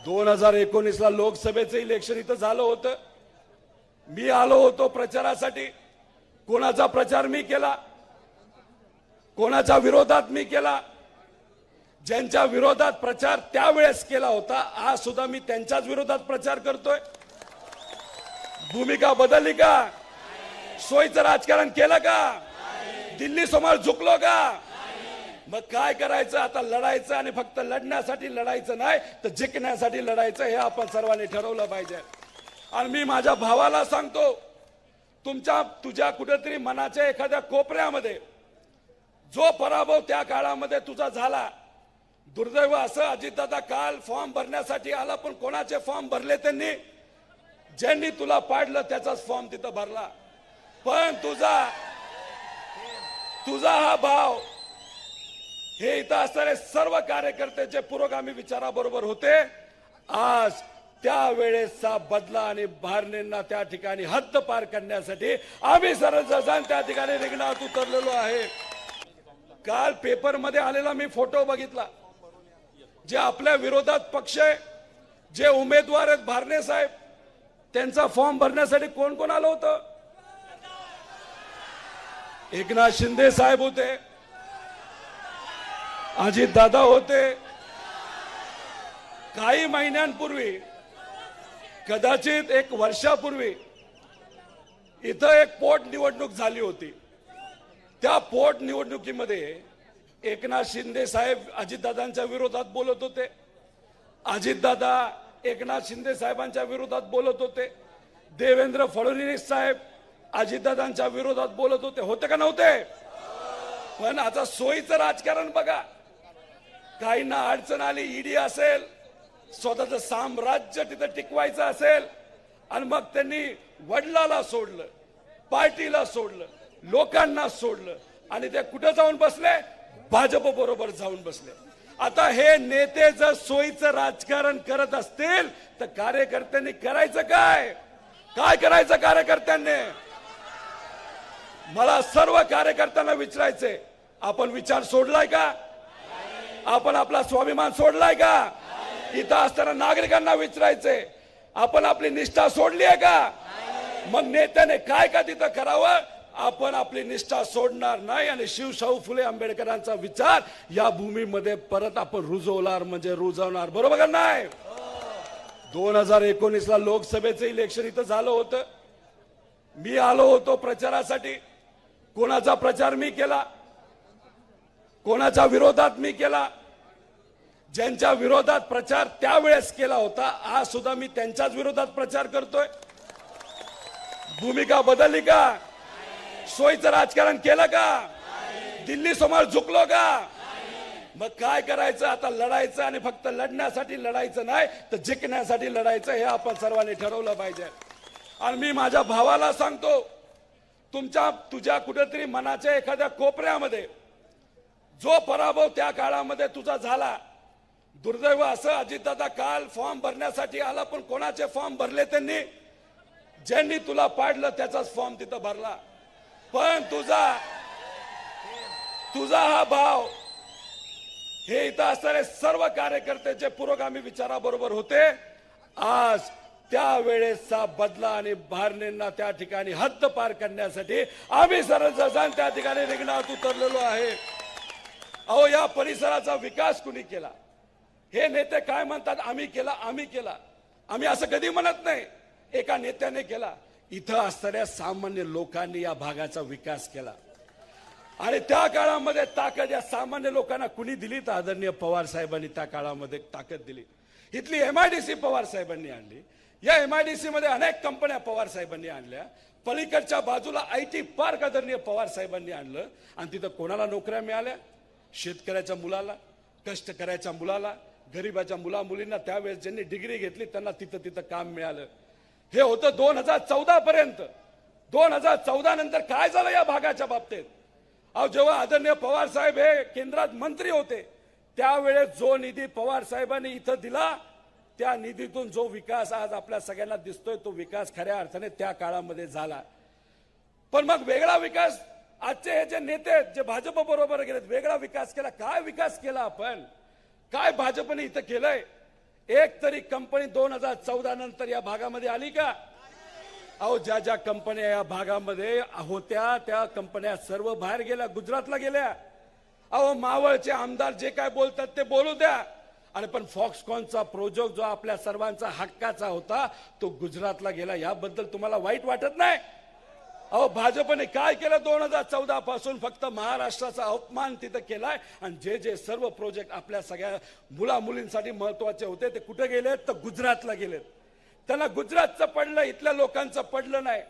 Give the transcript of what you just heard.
2019 ला लोकसभेचं इलेक्शन इथं झालं होतं। मी आलो होतो प्रचारासाठी। कोणाचा प्रचार मी केला, कोणाच्या विरोधात मी केला, ज्यांच्या विरोधात प्रचार त्यावेळेस केला होता आज सुद्धा मी त्यांच्याच विरोधात प्रचार करतोय। भूमिका बदलली का? सोयीचं राजकारण केलं का? दिल्ली समोर झुकलो का? मग काय करायचं आता? लढायचं आणि फक्त लढण्यासाठी लढायचं नाही तर जिंकण्यासाठी लढायचं हे आपण सर्वांनी ठरवलं पाहिजे। आणि मी माझ्या भावाला सांगतो, तुझ्या कुठेतरी मनाच्या एखाद्या कोपऱ्यामध्ये जो पराभव त्या काळामध्ये तुझा झाला, दुर्दैव असं अजितदादा काल फॉर्म भरण्यासाठी आला पण कोणाचे फॉर्म भरले? त्यांनी ज्यांनी तुला पाडलं त्याचाच फॉर्म तिथं भरला। पण तुझा हा भाव, हे इथं असणारे सर्व कार्यकर्ते जे पुरोगामी विचाराबरोबर होते, आज त्यावेळेसचा बदला आणि भारनेंना त्या ठिकाणी हद्द पार करण्यासाठी आम्ही सर्वजण त्या ठिकाणी रिंगणात उतरलेलो आहे। काल पेपरमध्ये आलेला मी फोटो बघितला, जे आपल्या विरोधात पक्ष आहे, जे उमेदवार आहेत भारने साहेब, त्यांचा फॉर्म भरण्यासाठी कोण कोण आलं होतं? एकनाथ शिंदे साहेब होते, अजितदादा होते। काही महिन्यांपूर्वी, कदाचित एक वर्षापूर्वी इथं एक पोट निवडणूक झाली होती। त्या पोट निवडणुकीमध्ये एकनाथ शिंदे साहेब अजितदादांच्या विरोधात बोलत होते, अजितदादा एकनाथ शिंदे साहेबांच्या विरोधात बोलत होते, देवेंद्र फडणवीस साहेब अजितदादांच्या विरोधात बोलत होते। होते का नव्हते? पण आता सोयीचं राजकारण बघा। काहींना अडचण आली, ईडी असेल, स्वतःचं साम्राज्य तिथं टिकवायचं असेल, आणि मग त्यांनी वडिलाला सोडलं, पार्टीला सोडलं, लोकांना सोडलं आणि ते कुठे जाऊन बसले? भाजप बरोबर जाऊन बसले। आता हे नेते जर सोयीचं राजकारण करत असतील तर कार्यकर्त्यांनी करायचं काय? काय करायचं कार्यकर्त्यांनी? मला सर्व कार्यकर्त्यांना विचारायचंय, आपण विचार सोडलाय का? आपण आपला स्वाभिमान सोडलाय का? इथं असताना नागरिकांना विचारायचंय, आपण आपली निष्ठा सोडली आहे का? मग नेत्याने काय का तिथं करावं? आपण आपली निष्ठा सोडणार नाही आणि शिवशाहू फुले आंबेडकरांचा विचार या भूमीमध्ये परत आपण रुजवणार, म्हणजे रुजवणार, बरोबर का नाही? 2019 ला लोकसभेचं इलेक्शन इथं झालं होतं। मी आलो होतो प्रचारासाठी। कोणाचा प्रचार मी केला, कोणाच्या विरोधात मी केला, ज्यांच्या विरोधात प्रचार त्यावेळेस केला होता आज सुद्धा मी त्यांच्याच विरोधात प्रचार करतोय। भूमिका बदलली का? सोयीचं राजकारण केलं का? दिल्ली समोर झुकलो का? मग काय करायचं आता? लढायचं आणि फक्त लढण्यासाठी लढायचं नाही तर जिंकण्यासाठी लढायचं हे आपण सर्वांनी ठरवलं पाहिजे। आणि मी माझ्या भावाला सांगतो, तुझ्या कुठेतरी मनाच्या एखाद्या कोपऱ्यामध्ये जो पराभव त्या काळामध्ये तुझा झाला, दुर्दैव असं अजितदादा काल फॉर्म भरण्यासाठी आला पण कोणाचे फॉर्म भरले? त्यांनी ज्यांनी तुला पाडलं त्याचाच फॉर्म तिथं भरला। पण तुझा हा भाव, हे इथं असणारे सर्व कार्यकर्ते जे पुरोगामी विचाराबरोबर होते, आज त्यावेळेसचा बदला आणि भारनेंना त्या ठिकाणी हद्द पार करण्यासाठी आम्ही सर्वजण त्या ठिकाणी रिंगणात उतरलेलो आहे। अहो, या परिसराचा विकास कुणी केला? हे नेते काय म्हणतात, आम्ही केला, आम्ही केला। आम्ही असं कधी म्हणत नाही, एका नेत्याने केला। इथं असणाऱ्या सामान्य लोकांनी या भागाचा विकास केला आणि त्या काळामध्ये ताकद या सामान्य लोकांना कुणी दिली? तर आदरणीय पवार साहेबांनी त्या काळामध्ये ताकद दिली। इथली एमआयडीसी पवार साहेबांनी आणली। या एमआयडीसी मध्ये अनेक कंपन्या पवार साहेबांनी आणल्या। पलीकडच्या बाजूला आयटी पार्क आदरणीय पवार साहेबांनी आणलं आणि तिथं कोणाला नोकऱ्या मिळाल्या? शेतकऱ्याच्या मुलाला, कष्टकऱ्याच्या मुलाला, गरीबाच्या मुला मुलींना त्यावेळेस ज्यांनी डिग्री घेतली त्यांना तिथं काम मिळालं। हे होतं 2014 पर्यंत। 2014 नंतर काय झालं या भागाच्या बाबतीत? अहो, जेव्हा आदरणीय पवार साहेब हे केंद्रात मंत्री होते त्यावेळेस जो निधी पवार साहेबांनी इथं दिला, त्या निधीतून जो विकास आज आपल्या सगळ्यांना दिसतोय तो विकास खऱ्या अर्थाने त्या काळामध्ये झाला। पण मग वेगळा विकास आजचे हे जे नेते जे भाजप बरोबर गेलेत, वेगळा विकास केला। काय विकास केला आपण? काय भाजपने इथं केलंय? एक तरी कंपनी 2014 नंतर या भागामध्ये आली का? अहो, ज्या ज्या कंपन्या या भागामध्ये होत्या त्या कंपन्या सर्व बाहेर गेल्या, गुजरातला गेल्या. अहो, मावळचे आमदार जे काय बोलतात ते बोलू द्या. आणि पण फॉक्सकॉनचा प्रोजेक्ट जो आपल्या सर्वांचा हक्काचा होता तो गुजरातला गेला, याबद्दल तुम्हाला वाईट वाटत नाही? अहो, भाजपने काय केलं 2014 पासून? फक्त महाराष्ट्राचा अपमान तिथं केलाय. आणि जे जे सर्व प्रोजेक्ट आपल्या सगळ्या मुला मुलींसाठी महत्वाचे होते ते कुठे गेलेत? तर गुजरातला गेलेत. त्यांना गुजरातचं पडलं, इथल्या लोकांचं पडलं नाही.